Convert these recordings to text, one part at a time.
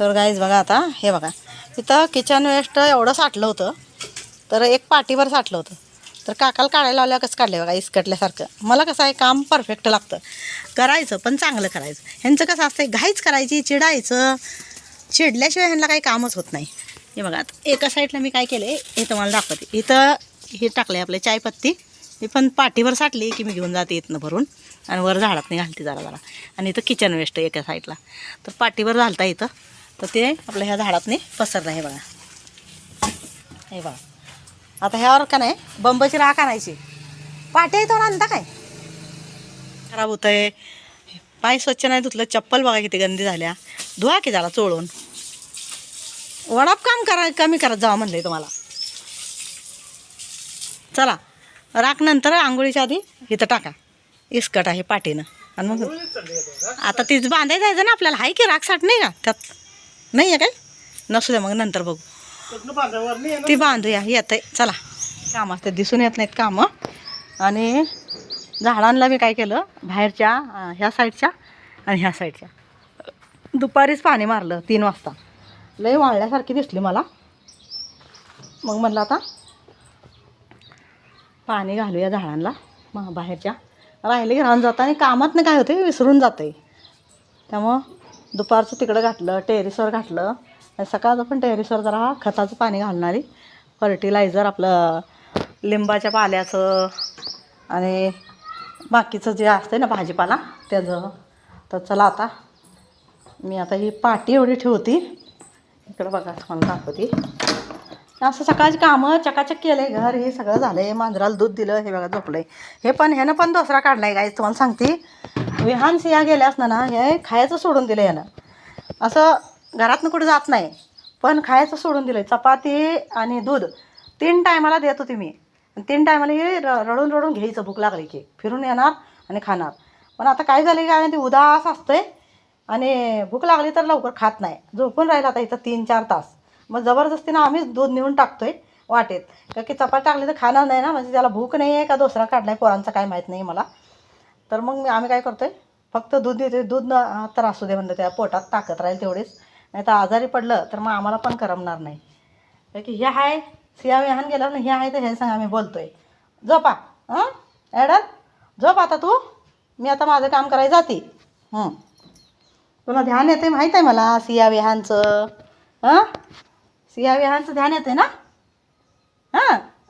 तर गाईज बघा आता हे बघा इथं किचन वेस्ट एवढं साठलं होतं तर एक पाटीवर साठलं होतं तर काकाला काढायला लावल्या कसं काढलं बघा इसकटल्यासारखं. मला कसं आहे काम परफेक्ट लागतं करायचं पण चांगलं करायचं. ह्यांचं कसं असतं घाईच करायची चिडायचं चिडल्याशिवाय ह्यांना काही कामच होत नाही. हे बघा आता एका साईडला मी काय केलं हे तुम्हाला दाखवते. इथं हे टाकलं आहे आपले चायपत्ती ही पण पाटीवर साठली की मी घेऊन जाते इथनं भरून आणि वर झाडात नाही घालते जरा जरा. आणि इथं किचन वेस्ट एका साईडला तर पाटीवर घालता इथं तर ते आपल्या ह्या झाडातनी पसरलं. हे बघा हे बघा आता ह्यावर का नाही बंबची राख आणायची पाट्या इथं आणता काय खराब होतं आहे. पाय स्वच्छ नाही धुतलं चप्पल बघा किती गंदी झाल्या धुवा की जरा चोळून. वडाप काम करा कमी करत जावं म्हणलं आहे तुम्हाला. चला राख नंतर आंघोळीच्या आधी इथं टाका इसकट आहे पाटीनं आणि मग आता तीच बांधायचं जायचं ना आपल्याला. आहे की राख साठ नाही का त्यात नाही आहे काय नसू द्या मग नंतर बघू ती बांधूया येत आहे. चला कामं ते दिसून येत नाहीत कामं. आणि झाडांना मी काय केलं बाहेरच्या ह्या साईडच्या आणि ह्या साईडच्या दुपारीच पाणी मारलं 3 वाजता. लई वाळल्यासारखी दिसली मला मग म्हणलं आता पाणी घालूया झाडांना. मग बाहेरच्या राहिले की राहून जातं आणि कामात नाही काय होते विसरून जातं आहे. त्यामुळं दुपारचं तिकडं घातलं टेरेसवर घातलं आणि सकाळचं पण टेरेसवर जरा खताचं पाणी घालणारी फर्टिलायझर आपलं लिंबाच्या पाल्याचं आणि बाकीचं जे असतं ना भाजीपाला त्याचं. तर चला आता मी आता ही पाटी एवढी ठेवती इकडं बघा मला दाखवते. असं सकाळची कामं चकाचक केलं आहे घर हे सगळं झालं आहे. मांजराला दूध दिलं हे बघा झोपलं आहे. हे पण ह्यानं पण दुसरा काढला आहे काय तुम्हाला सांगते. विहान सिया गेल्यास ना हे खायचं सोडून दिलं ह्यानं. असं घरातनं कुठं जात नाही पण खायचं सोडून दिलं आहे. चपाती आणि दूध 3 टायमाला देत होती मी. 3 टायमाला हे रडून रडून घ्यायचं भूक लागली की फिरून येणार आणि खाणार. पण आता काय झालं काय ते उदास असतंय आणि भूक लागली तर लवकर खात नाही. झोपून राहिला आता इथं 3-4 तास. मग जबरदस्तीनं आम्हीच दूध नेऊन टाकतोय वाटेत का की चपाती टाकली तर खाणार नाही ना. म्हणजे त्याला भूक नाही आहे का दुसरा काढलाय पोरांचं काय माहीत नाही मला. तर मग आम्ही काय करतोय फक्त दूध देतोय. दूध तर असू दे म्हणलं त्या पोटात ताकद राहील तेवढीच. नाही तर आजारी पडलं तर मग आम्हाला पण करमणार नाही. का की हे आहे सिया विहान गेलं ना हे आहे तर हे सांग आम्ही बोलतोय. झोपा हां ॲडन झोप आता तू. मी आता माझं काम करायला जाते. तुला ध्यान येते माहीत आहे मला सिया विहानचं. सिया विहानचं ध्यान येते ना.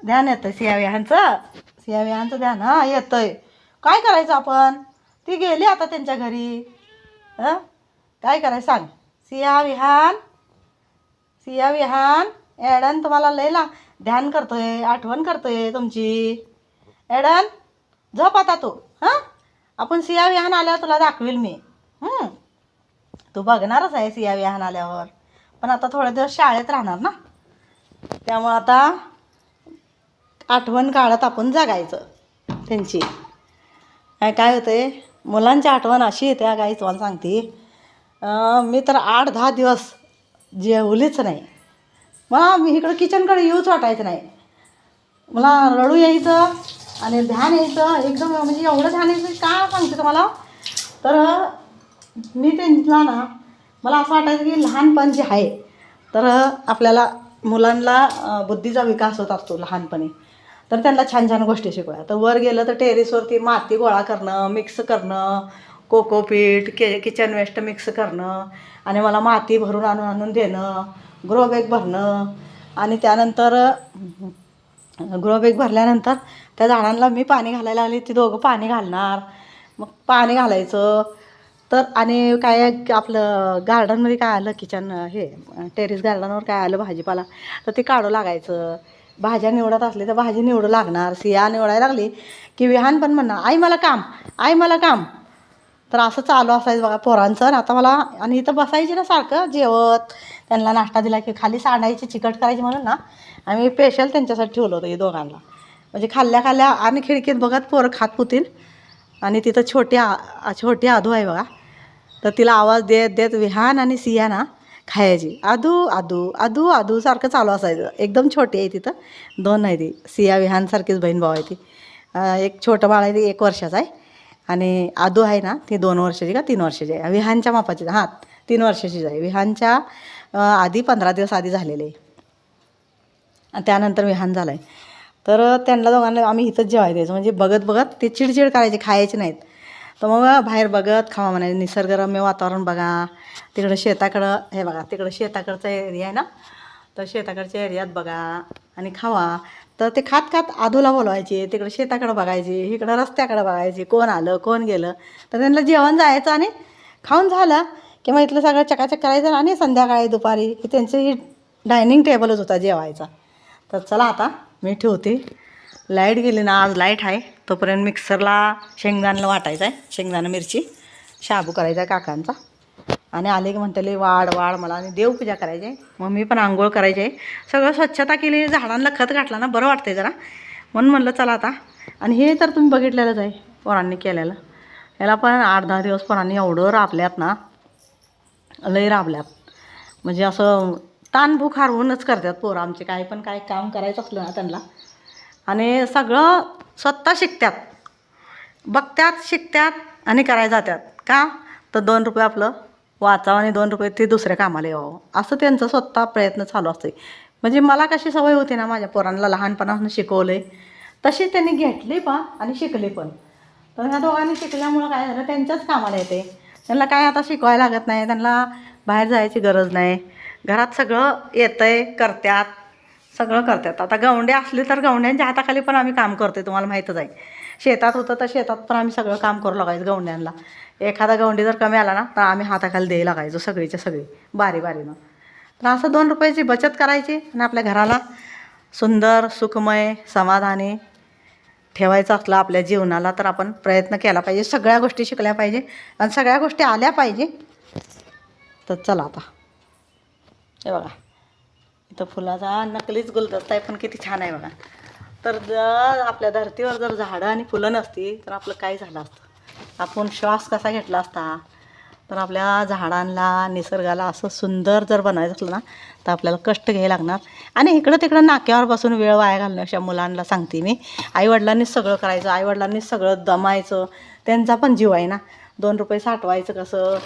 ध्यान येतं सिया विहानचं ध्यान येतं आहे. काय करायचं आपण ती गेली आता त्यांच्या घरी. काय करायचं सांग. सिया विहान ॲडन तुम्हाला लय ध्यान करतोय आठवण करतोय तुमची. ॲडन झोप आता तू. आपण सिया विहान आल्यावर तुला दाखवेल मी. तू बघणारच आहे सिया विहान आल्यावर. पण आता थोडे दिवस शाळेत राहणार ना त्यामुळं आता आठवण काढत आपण जगायचं त्यांची. काय होते मुलांची आठवण अशी येते काही तुम्हाला सांगते. मी तर 8-10 दिवस जेवलीच नाही. मला मी इकडं किचनकडे येऊच वाटायचं नाही. मला रडू यायचं आणि ध्यान यायचं एकदम म्हणजे एवढं ध्यान यायचं का सांगते तुम्हाला. तर मी त्यांना ना मला असं वाटायचं की लहानपण जे आहे तर आपल्याला मुलांना बुद्धीचा विकास होत असतो लहानपणी. तर त्यांना छान छान गोष्टी शिकवल्या. तर वर गेलं तर टेरेसवरती माती गोळा करणं मिक्स करणं कोकोपीट किचन वेस्ट मिक्स करणं आणि मला माती भरून आणून देणं. ग्रो बॅग भरणं आणि त्यानंतर ग्रो बॅग भरल्यानंतर त्या झाडांना मी पाणी घालायला लागले. ती दोघं पाणी घालणार मग पाणी घालायचं. तर आणि काय आपलं गार्डनमध्ये काय आलं किचन हे टेरेस गार्डनवर काय आलं भाजीपाला तर ते काढू लागायचं. भाज्या निवडत असली तर भाजी निवडू लागणार. सिया निवडायला लागली की विहान पण म्हणणार आई मला काम. तर असं चालू असायचं बघा पोरांचं. आता मला आणि इथं बसायची ना सारखं जेवत त्यांना नाश्ता दिला की खाली सांडायची चिकट करायची म्हणून ना आम्ही स्पेशल त्यांच्यासाठी ठेवलं होतं हे दोघांना. म्हणजे खाल्ल्या आणि खिडकीत बघत पोरं खात पुतील. आणि तिथं छोटी आधू आहे बघा. तर तिला आवाज देत विहान आणि सिया ना खायची. आदू सारखं चालू असायचं. एकदम छोटी आहे तिथं 2 आहे ती. सिया विहानसारखीच बहीण भाऊ आहे ती. एक छोटं बाळ आहे ती 1 वर्षाचं आहे आणि आदू आहे ना ती 2 वर्षाची का 3 वर्षाची आहे. विहानच्या मापाची 3 वर्षाचीच आहे. विहानच्या आधी 15 दिवस आधी झालेले आहे आणि त्यानंतर विहान झालं आहे. तर त्यांना दोघांना आम्ही इथंच जेवायला द्यायचं, म्हणजे बघत बघत ते चिडचिड करायचे, खायचे नाहीत. तर मग बाहेर बघत खावा म्हणायचं, निसर्गरम्य वातावरण बघा, तिकडं शेताकडं हे बघा, तिकडं शेताकडचा एरिया आहे ना, तर शेताकडच्या एरियात बघा आणि खावा. तर ते खात खात आधूला बोलवायचे, तिकडं शेताकडं बघायचे, इकडं रस्त्याकडं बघायचे, कोण आलं कोण गेलं. तर त्यांना जेवण जायचं आणि खाऊन झालं की मग इथलं सगळं चकाचक करायचं आणि संध्याकाळी दुपारी ही त्यांचं ही डायनिंग टेबलच होता जेवायचा. तर चला आता मी ठेवते. लाईट गेली ना, आज लाईट आहे, तोपर्यंत मिक्सरला शेंगदाण्याला वाटायचं आहे, शेंगदाणा मिरची शाबू करायचा आहे काकांचा. आणि आले की म्हणते वाढ वाढ मला, आणि देवपूजा करायची आहे, मम्मी पण आंघोळ करायची आहे, सगळं स्वच्छता केली, झाडांना खत घातला ना बरं वाटतंय जरा, म्हणून म्हणलं चला आता. आणि हे तर तुम्ही बघितलेलंच आहे पोरांनी केलेलं, याला पण 8-10 दिवस पोरांनी एवढं राबल्यात ना, लई राबल्यात, म्हणजे असं ताणभूक हारवूनच करतात पोरं आमचे. काही पण काय काम करायचं असलं ना त्यांना, आणि सगळं स्वतः शिकतात, बघतात शिकतात आणि करायला जातात. का तर 2 रुपये आपलं वाचावं आणि 2 रुपये ते दुसऱ्या कामाला यावं, असं त्यांचं स्वतः प्रयत्न चालू असते. म्हणजे मला कशी सवय होती ना, माझ्या पोरांना लहानपणापासून शिकवले, तशी त्यांनी घेतली पण आणि शिकले पण. तर ह्या दोघांनी शिकल्यामुळं काय झालं, त्यांच्याच कामाला येते. त्यांना काय आता शिकवायला लागत नाही, त्यांना बाहेर जायची गरज नाही, घरात सगळं येतं आहे, करतात, सगळं करतात. आता गवंडे असले तर गवंड्यांच्या हाताखाली पण आम्ही काम करतो, तुम्हाला माहीतच आहे. शेतात होतं तर शेतात पण आम्ही सगळं काम करू लागायचं गवंड्यांना. एखादा गवंडी जर कमी आला ना, तर आम्ही हाताखाली द्यायला लागायचो सगळीच्या सगळी बारी बारीनं. तर असं 2 रुपयाची बचत करायची आणि आपल्या घराला सुंदर सुखमय समाधानी ठेवायचं असलं आपल्या जीवनाला, तर आपण प्रयत्न केला पाहिजे, सगळ्या गोष्टी शिकल्या पाहिजे आणि सगळ्या गोष्टी आल्या पाहिजे. तर चला आता हे बघा, इथं फुलाचा नकलीच गुलदस्ता आहे, पण किती छान आहे बघा. तर जर आपल्या धर्तीवर जर झाडं आणि फुलं नसती तर आपलं काय झालं असतं, आपण श्वास कसा घेतला असता. तर आपल्या झाडांना निसर्गाला असं सुंदर जर बनायचं असलं ना, तर आपल्याला कष्ट घ्यायला लागणार. आणि इकडं तिकडं नाक्यावर बसून वेळ वाया घालण्यापेक्षा मुलांना सांगते मी, आईवडिलांनीच सगळं करायचं, आईवडिलांनीच सगळं दमायचं, त्यांचा पण जीव आहे ना. 2 रुपये साठवायचं कसं,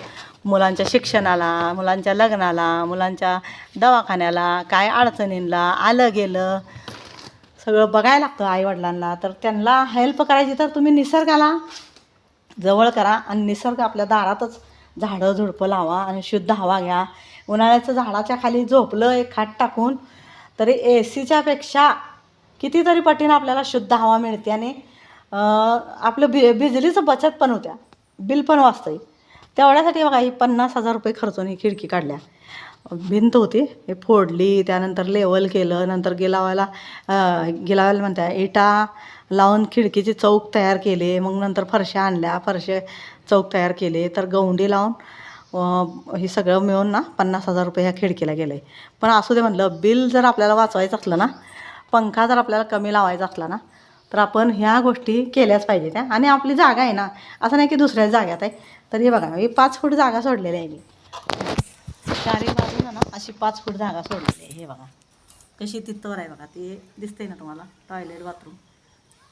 मुलांच्या शिक्षणाला, मुलांच्या लग्नाला, मुलांच्या दवाखान्याला, काय अडचणींना आलं गेलं सगळं बघायला लागतं आईवडिलांना. तर त्यांना हेल्प करायची तर तुम्ही निसर्गाला जवळ करा आणि निसर्ग आपल्या दारातच झाडं झुडपं लावा आणि शुद्ध हवा घ्या. उन्हाळ्याचं झाडाच्या खाली झोपलं एक खाट टाकून तरी AC पेक्षा कितीतरी पटीनं आपल्याला शुद्ध हवा मिळते आणि आपलं बिजलीचं बचत पण होत्या, बिल पण वाचतं आहे. तेवढ्यासाठी बघा ही 50,000 रुपये खर्चून ही खिडकी काढल्या. भिंत होती हे फोडली, त्यानंतर लेवल केलं, नंतर गिलावायला म्हणत्या इटा लावून खिडकीची चौक तयार केले, मग नंतर फरशा आणल्या, फरशे चौक तयार केले, तर गवंडी लावून हे सगळं मिळून ना 50,000 रुपये ह्या खिडकीला गेलं आहे. पण असू दे म्हटलं, बिल जर आपल्याला वाचवायचं असलं ना, पंखा जर आपल्याला कमी लावायचा असला ना, तर आपण ह्या गोष्टी केल्याच पाहिजे त्या. आणि आपली जागा आहे ना, असं नाही की दुसऱ्या जाग्यात आहे. तर हे बघा, मी 5 फूट जागा सोडलेली आहे, मी चारी बाजूला ना अशी 5 फूट जागा सोडलेली आहे. हे बघा कशी तिथवर आहे बघा, ते दिसतंय ना तुम्हाला, टॉयलेट बाथरूम.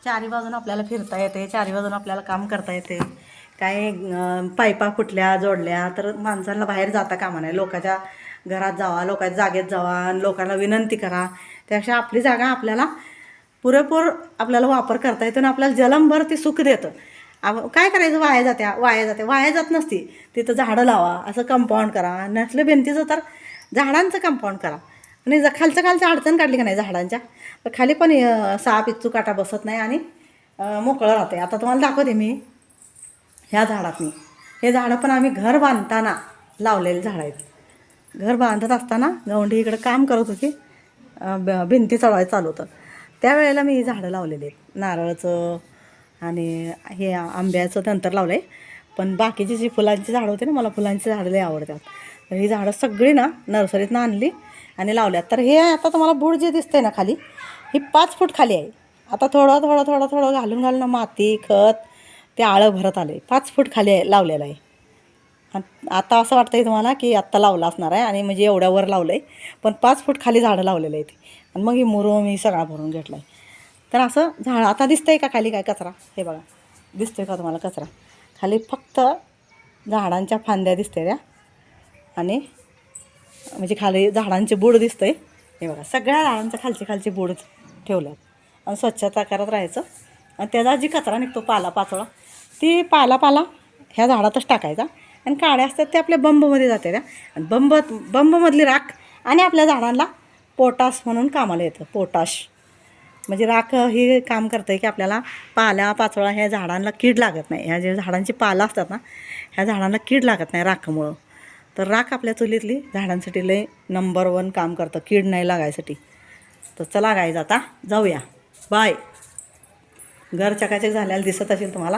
चारी बाजून आपल्याला फिरता येते, चारी बाजून आपल्याला काम करता येते. काय पाईपा फुटल्या जोडल्या तर माणसांना बाहेर जाता कामा नाही, लोकांच्या घरात जावा, लोकांच्या जागेत जावा, लोकांना विनंती करा. त्यापेक्षा आपली जागा आपल्याला पुरेपूर आपल्याला वापर करता येतो आणि आपल्याला जलमभर ती सुख देतं. काय करायचं, वाया जात नसती, तिथं झाडं लावा, असं कंपाऊंड करा, नसलं भिंतीचं तर झाडांचं कंपाऊंड करा. आणि खालच्या अडचण काढली का नाही झाडांच्या, तर खाली पण साप इच्चू काटा बसत नाही आणि मोकळं राहते. आता तुम्हाला दाखवते मी ह्या झाडातनी, हे झाडं पण आम्ही घर बांधताना लावलेले झाडं आहेत. घर बांधत असताना गवंडी इकडं काम करत होती, भिंती चढवायचं चालू होतं, त्यावेळेला मी ही झाडं लावलेली आहेत. नारळाचं आणि हे आंब्याचं नंतर लावलं आहे. पण बाकीची जी फुलांची झाडं होती ना, मला फुलांची झाडं लई आवडतात. तर ही झाडं सगळी ना नर्सरीतनं आणली आणि लावल्यात. तर हे आता तुम्हाला बुड जे दिसतंय ना खाली, ही 5 फूट खाली आहे. आता थोडं घालून माती खत ते आळं भरत आलं आहे. 5 फूट खाली आहे लावलेलं आहे. आता असं वाटतं आहे तुम्हाला की आत्ता लावलं असणार आहे आणि म्हणजे एवढ्यावर लावलं आहे, पण 5 फूट खाली झाडं लावलेलं आहे ते. आणि मग ही मुरुम ही सगळा भरून घेतला आहे. तर असं झाड आता दिसतंय का खाली काय कचरा, हे बघा दिसतोय का तुम्हाला कचरा, खाली फक्त झाडांच्या फांद्या दिसते त्या. आणि म्हणजे खाली झाडांचे बूड दिसतंय. हे बघा सगळ्या झाडांच्या खालचे बूड ठेवल्यात आणि स्वच्छता करत राहायचं. आणि त्याचा जी कचरा निघतो पाचोळा ती पाला ह्या झाडातच टाकायचा आणि काड्या असतात ते आपल्या बंबमध्ये जाते त्या आणि बंबमधली राख आणि आपल्या झाडांना पोटाश म्हणून कामाला येतं. पोटाश म्हणजे राख हे काम करतं आहे की आपल्याला पाचोळा ह्या झाडांना कीड लागत नाही. ह्या जे झाडांची पाला असतात ना ह्या झाडांना कीड लागत नाही राखामुळं. तर राख आपल्या चुलीतली झाडांसाठी लय नंबर 1 काम करतं कीड नाही लागायसाठी. तर चला गाईज आता जाऊया. बाय. घर चकाचक झालेलं दिसत असेल तुम्हाला.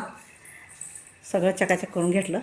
सगळं चकाचक करून घेतलं.